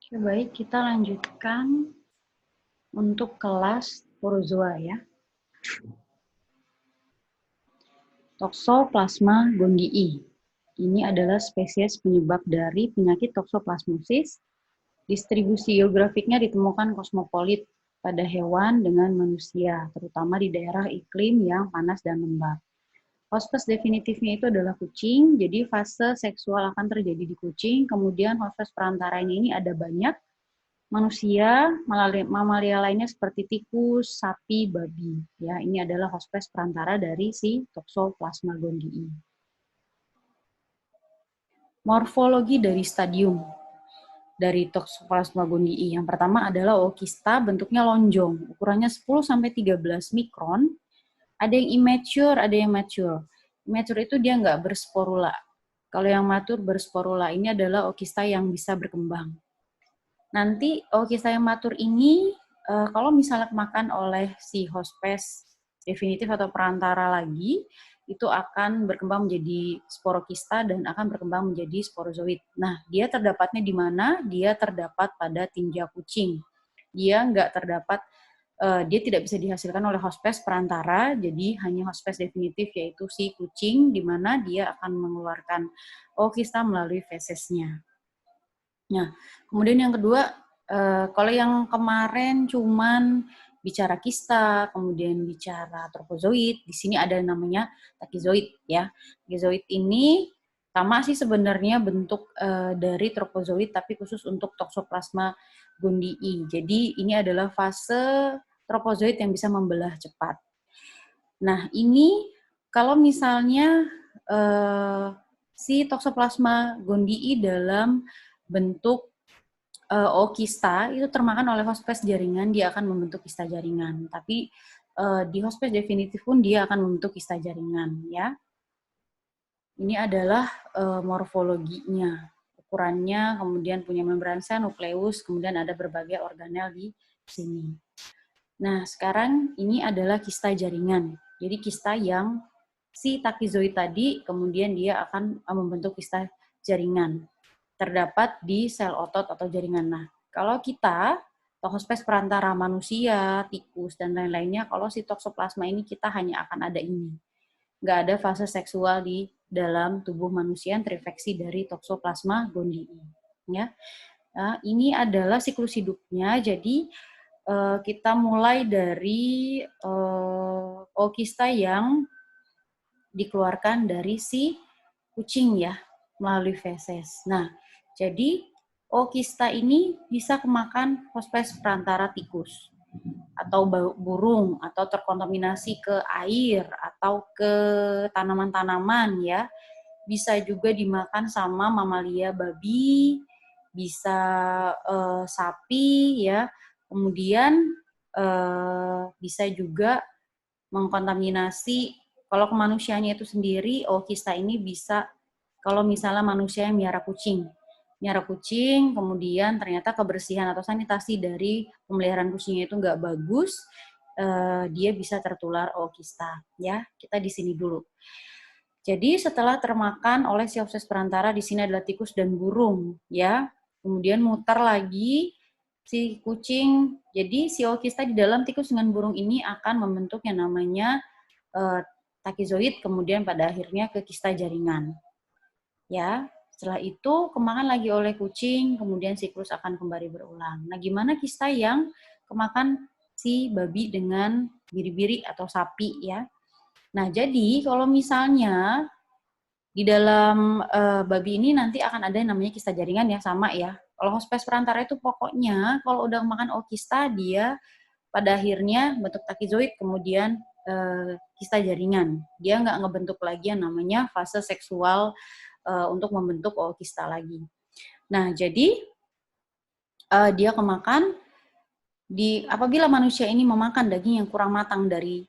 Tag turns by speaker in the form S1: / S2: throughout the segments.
S1: Oke, baik, kita lanjutkan untuk kelas Porozoa ya. Toxoplasma gondii. Ini adalah spesies penyebab dari penyakit toxoplasmosis. Distribusi geografiknya ditemukan kosmopolit pada hewan dengan manusia, terutama di daerah iklim yang panas dan lembab. Hospes definitifnya itu adalah kucing, jadi fase seksual akan terjadi di kucing, kemudian hospes perantaranya ini ada banyak, manusia, mamalia lainnya seperti tikus, sapi, babi. Ya, ini adalah hospes perantara dari si Toxoplasma gondii. Morfologi dari stadium dari Toxoplasma gondii. Yang pertama adalah ookista, bentuknya lonjong, ukurannya 10-13 mikron. Ada yang immature, ada yang mature. Immature itu dia nggak bersporula. Kalau yang mature bersporula, ini adalah ookista yang bisa berkembang. Nanti ookista yang matur ini kalau misalnya makan oleh si hospes definitif atau perantara lagi, itu akan berkembang menjadi sporokista dan akan berkembang menjadi sporozoid. Nah, dia terdapatnya di mana? Dia terdapat pada tinja kucing. Dia nggak terdapat, dia tidak bisa dihasilkan oleh hospes perantara, jadi hanya hospes definitif yaitu si kucing, di mana dia akan mengeluarkan ookista melalui fesesnya. Nah, kemudian yang kedua, kalau yang kemarin cuman bicara kista, kemudian bicara tropozoid, di sini ada namanya takizoid ya. Takizoid ini sama sih sebenarnya bentuk dari tropozoid, tapi khusus untuk Toxoplasma gondii. Jadi ini adalah fase tropozoid yang bisa membelah cepat. Nah, ini kalau misalnya si Toxoplasma gondii dalam bentuk ookista itu termakan oleh hospes jaringan, dia akan membentuk kista jaringan. Tapi di hospes definitif pun dia akan membentuk kista jaringan, ya. Ini adalah morfologinya, ukurannya, kemudian punya membransa, nukleus, kemudian ada berbagai organel di sini. Nah, sekarang ini adalah kista jaringan. Jadi kista yang si takizoid tadi, kemudian dia akan membentuk kista jaringan. Terdapat di sel otot atau jaringan. Nah, kalau kita, toxospes perantara manusia, tikus, dan lain-lainnya, kalau si toxoplasma ini kita hanya akan ada ini. Nggak ada fase seksual di dalam tubuh manusia yang terinfeksi dari toxoplasma gondii. Ya. Nah, ini adalah siklus hidupnya, jadi kita mulai dari ookista yang dikeluarkan dari si kucing ya, melalui feses. Nah, jadi ookista ini bisa kemakan hospes perantara tikus atau burung atau terkontaminasi ke air atau ke tanaman-tanaman ya. Bisa juga dimakan sama mamalia babi, bisa sapi ya. Kemudian bisa juga mengkontaminasi, kalau ke manusianya itu sendiri, ookista ini bisa kalau misalnya manusia yang miara kucing, kemudian ternyata kebersihan atau sanitasi dari pemeliharaan kucingnya itu nggak bagus, dia bisa tertular ookista. Ya, kita di sini dulu. Jadi setelah termakan oleh si hospes perantara, di sini adalah tikus dan burung, ya. Kemudian muter lagi si kucing. Jadi si ookista di dalam tikus dengan burung ini akan membentuk yang namanya takizoid, kemudian pada akhirnya ke kista jaringan. Ya, setelah itu kemakan lagi oleh kucing, kemudian siklus akan kembali berulang. Nah, gimana kista yang kemakan si babi dengan biri-biri atau sapi ya? Nah, jadi kalau misalnya di dalam babi ini nanti akan ada yang namanya kista jaringan ya, sama ya. Kalau hospes perantara itu pokoknya kalau udah makan ookista dia pada akhirnya bentuk takizoid, kemudian kista jaringan. Dia nggak ngebentuk lagi yang namanya fase seksual untuk membentuk ookista lagi. Nah, jadi dia kemakan apabila manusia ini memakan daging yang kurang matang dari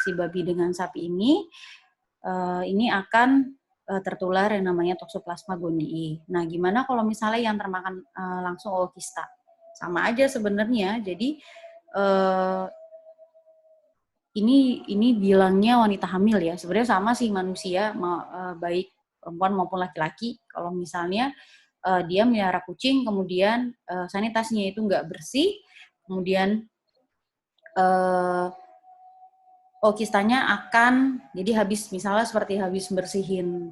S1: si babi dengan sapi ini akan tertular yang namanya Toxoplasma gondii. Nah, gimana kalau misalnya yang termakan langsung ookista? Sama aja sebenarnya. Jadi ini bilangnya wanita hamil ya. Sebenarnya sama sih manusia, baik perempuan maupun laki-laki. Kalau misalnya dia melihara kucing, kemudian sanitasinya itu nggak bersih, kemudian kistanya akan jadi misalnya seperti habis bersihin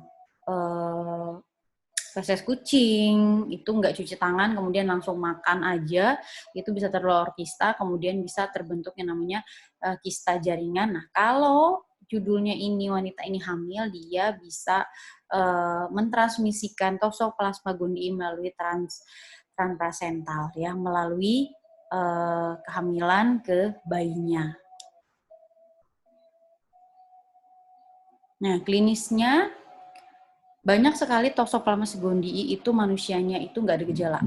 S1: feses kucing, itu nggak cuci tangan, kemudian langsung makan aja, itu bisa tertular kista, kemudian bisa terbentuk yang namanya kista jaringan. Nah, kalau judulnya ini wanita ini hamil, dia bisa mentransmisikan Toxoplasma gondii melalui transplasental, ya, melalui kehamilan ke bayinya. Nah, klinisnya banyak sekali Toxoplasma gondii itu manusianya itu nggak ada gejala.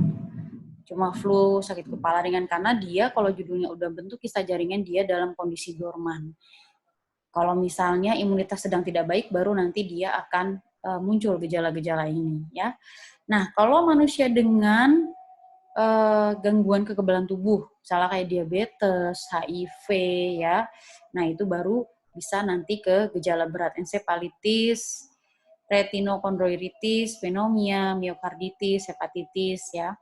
S1: Cuma flu, sakit kepala ringan, karena dia kalau judulnya udah bentuk kista jaringan, dia dalam kondisi dorman. Kalau misalnya imunitas sedang tidak baik, baru nanti dia akan muncul gejala-gejala ini, ya. Nah, kalau manusia dengan gangguan kekebalan tubuh, misalnya kayak diabetes, HIV, ya, nah itu baru bisa nanti ke gejala berat, ensefalitis, retinochondroiritis, pneumonia, miokarditis, hepatitis, ya.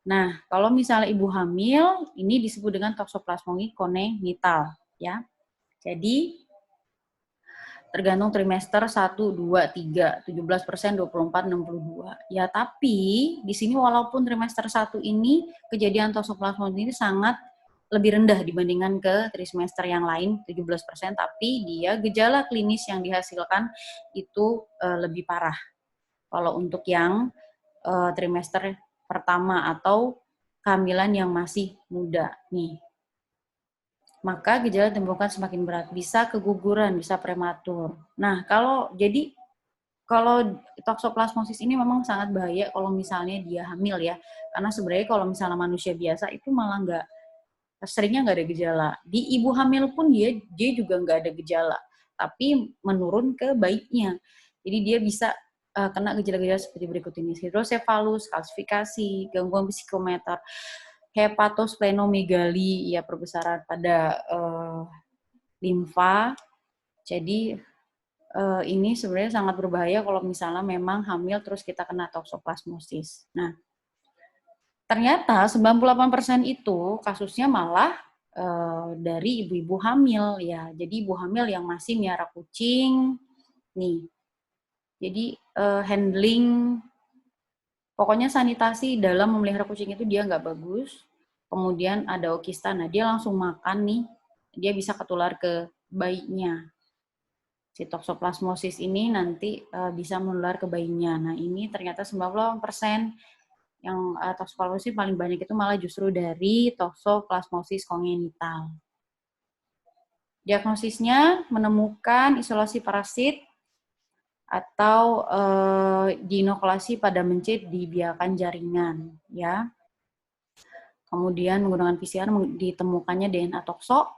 S1: Nah, kalau misalnya ibu hamil, ini disebut dengan toxoplasmosis congenital, ya. Jadi, tergantung trimester 1, 2, 3, 17%, 24, 62. Ya, tapi di sini walaupun trimester 1 ini kejadian toxoplasmosis ini sangat lebih rendah dibandingkan ke trimester yang lain, 17%, tapi dia gejala klinis yang dihasilkan itu lebih parah. Kalau untuk yang trimester pertama atau kehamilan yang masih muda nih. Maka gejala ditemukan semakin berat, bisa keguguran, bisa prematur. Nah, kalau toxoplasmosis ini memang sangat bahaya kalau misalnya dia hamil, ya. Karena sebenarnya kalau misalnya manusia biasa itu malah seringnya nggak ada gejala. Di ibu hamil pun dia juga nggak ada gejala, tapi menurun ke bayinya. Jadi dia bisa kena gejala-gejala seperti berikut ini: hidrosefalus, kalsifikasi, gangguan psikomotor, hepatosplenomegali, ya, perbesaran pada limfa. Jadi ini sebenarnya sangat berbahaya kalau misalnya memang hamil terus kita kena toxoplasmosis. Nah, ternyata 98% itu kasusnya malah dari ibu-ibu hamil, ya. Jadi ibu hamil yang masih miara kucing nih. Jadi handling, pokoknya sanitasi dalam memelihara kucing itu dia nggak bagus. Kemudian ada okista, nah dia langsung makan nih, dia bisa ketular ke bayinya. Si toxoplasmosis ini nanti bisa menular ke bayinya. Nah, ini ternyata 98% yang toxoplasmosis paling banyak itu malah justru dari toxoplasmosis congenital. Diagnosisnya menemukan isolasi parasit atau dinokulasi pada mencit di biakan jaringan, ya. Kemudian menggunakan PCR ditemukannya DNA toksok,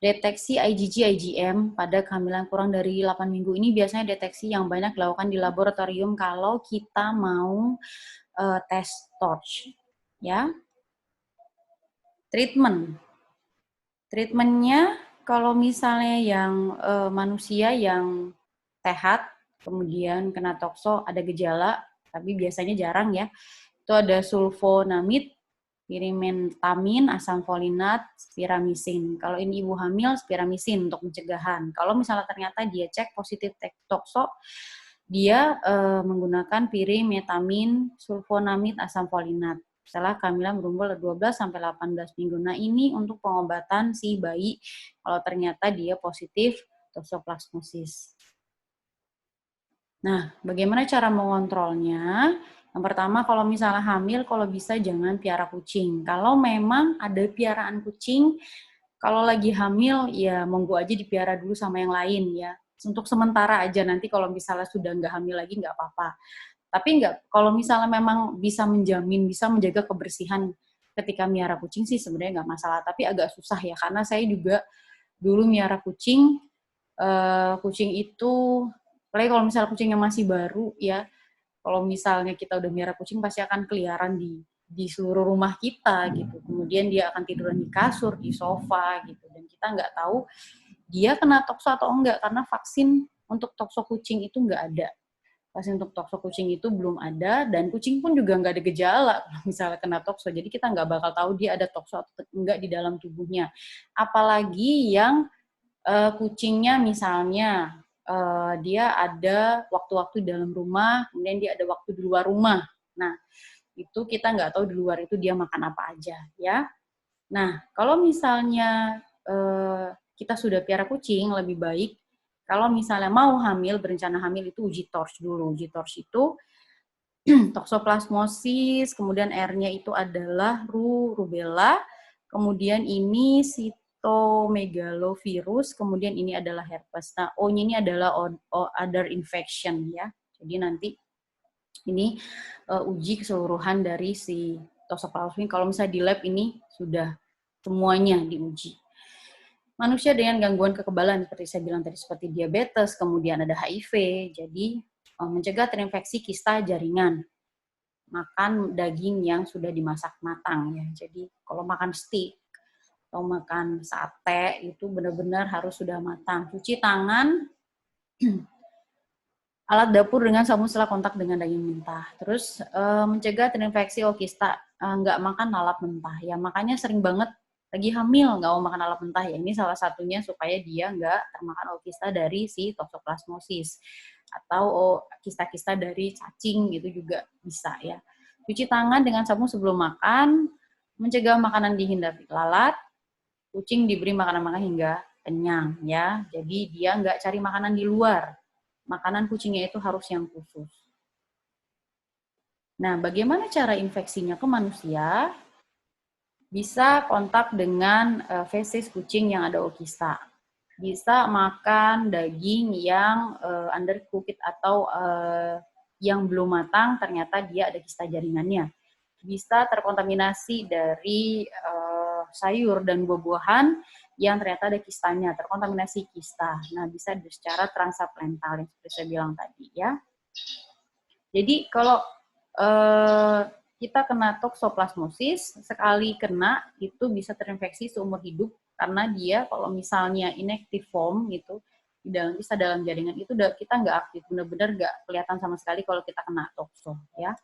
S1: deteksi IgG, IgM pada kehamilan kurang dari 8 minggu. Ini biasanya deteksi yang banyak dilakukan di laboratorium kalau kita mau tes torch, ya. Treatmentnya kalau misalnya yang manusia yang sehat, kemudian kena tokso, ada gejala, tapi biasanya jarang, ya. Itu ada sulfonamid, pirimetamin, asam folinat, spiramisin. Kalau ini ibu hamil, spiramisin untuk pencegahan. Kalau misalnya ternyata dia cek positif tokso, dia menggunakan pirimetamin, sulfonamid, asam folinat. Setelah kehamilan berumur 12-18 minggu. Nah, ini untuk pengobatan si bayi kalau ternyata dia positif toxoplasmosis. Nah, bagaimana cara mengontrolnya? Yang pertama, kalau misalnya hamil, kalau bisa jangan piara kucing. Kalau memang ada piaraan kucing, kalau lagi hamil, ya monggo aja dipiara dulu sama yang lain, ya. Untuk sementara aja, nanti kalau misalnya sudah nggak hamil lagi, nggak apa-apa. Tapi kalau misalnya memang bisa menjamin, bisa menjaga kebersihan ketika miara kucing sih sebenarnya nggak masalah. Tapi agak susah, ya, karena saya juga dulu miara kucing, kucing itu, apalagi kalau misalnya kucingnya masih baru, ya, kalau misalnya kita udah miara kucing pasti akan keliaran di seluruh rumah kita gitu. Kemudian dia akan tiduran di kasur, di sofa gitu, dan kita nggak tahu dia kena tokso atau enggak karena vaksin untuk tokso kucing itu nggak ada. Vaksin untuk tokso kucing itu belum ada, dan kucing pun juga nggak ada gejala kalau misalnya kena tokso. Jadi kita nggak bakal tahu dia ada tokso atau enggak di dalam tubuhnya. Apalagi yang kucingnya misalnya dia ada waktu-waktu di dalam rumah, kemudian dia ada waktu di luar rumah. Nah, itu kita nggak tahu di luar itu dia makan apa aja, ya. Nah, kalau misalnya kita sudah piara kucing, lebih baik kalau misalnya mau hamil, berencana hamil itu uji TORS dulu. Uji TORS itu toksoplasmosis, kemudian R-nya itu adalah rubella, kemudian ini cytomegalovirus, kemudian ini adalah herpes. Nah, O-nya ini adalah other infection, ya. Jadi nanti ini uji keseluruhan dari si toksoplasmosis. Kalau misalnya di lab ini sudah semuanya diuji. Manusia dengan gangguan kekebalan, seperti saya bilang tadi, seperti diabetes, kemudian ada HIV, jadi mencegah terinfeksi kista jaringan. Makan daging yang sudah dimasak matang, ya. Jadi kalau makan steak atau makan sate itu benar-benar harus sudah matang. Cuci tangan, alat dapur dengan sabun setelah kontak dengan daging mentah. Terus mencegah terinfeksi kista, nggak makan lalap mentah. Ya makanya sering banget lagi hamil nggak mau makan lalap mentah, ya ini salah satunya supaya dia nggak termakan kista dari si toksoplasmosis atau kista-kista dari cacing, itu juga bisa, ya. Cuci tangan dengan sabun sebelum makan, mencegah makanan dihindari lalat, kucing diberi makanan-makanan hingga kenyang, ya. Jadi dia nggak cari makanan di luar. Makanan kucingnya itu harus yang khusus. Nah, bagaimana cara infeksinya ke manusia? Bisa kontak dengan feses kucing yang ada okista. Bisa makan daging yang undercooked atau yang belum matang, ternyata dia ada kista jaringannya. Bisa terkontaminasi dari sayur dan buah-buahan yang ternyata ada kistanya, terkontaminasi kista. Nah, bisa secara transaplental yang seperti saya bilang tadi, ya. Jadi kalau kita kena toksoplasmosis, sekali kena itu bisa terinfeksi seumur hidup, karena dia kalau misalnya inactive form gitu, di dalam kista dalam jaringan itu kita nggak aktif, benar-benar nggak kelihatan sama sekali kalau kita kena tokso, ya.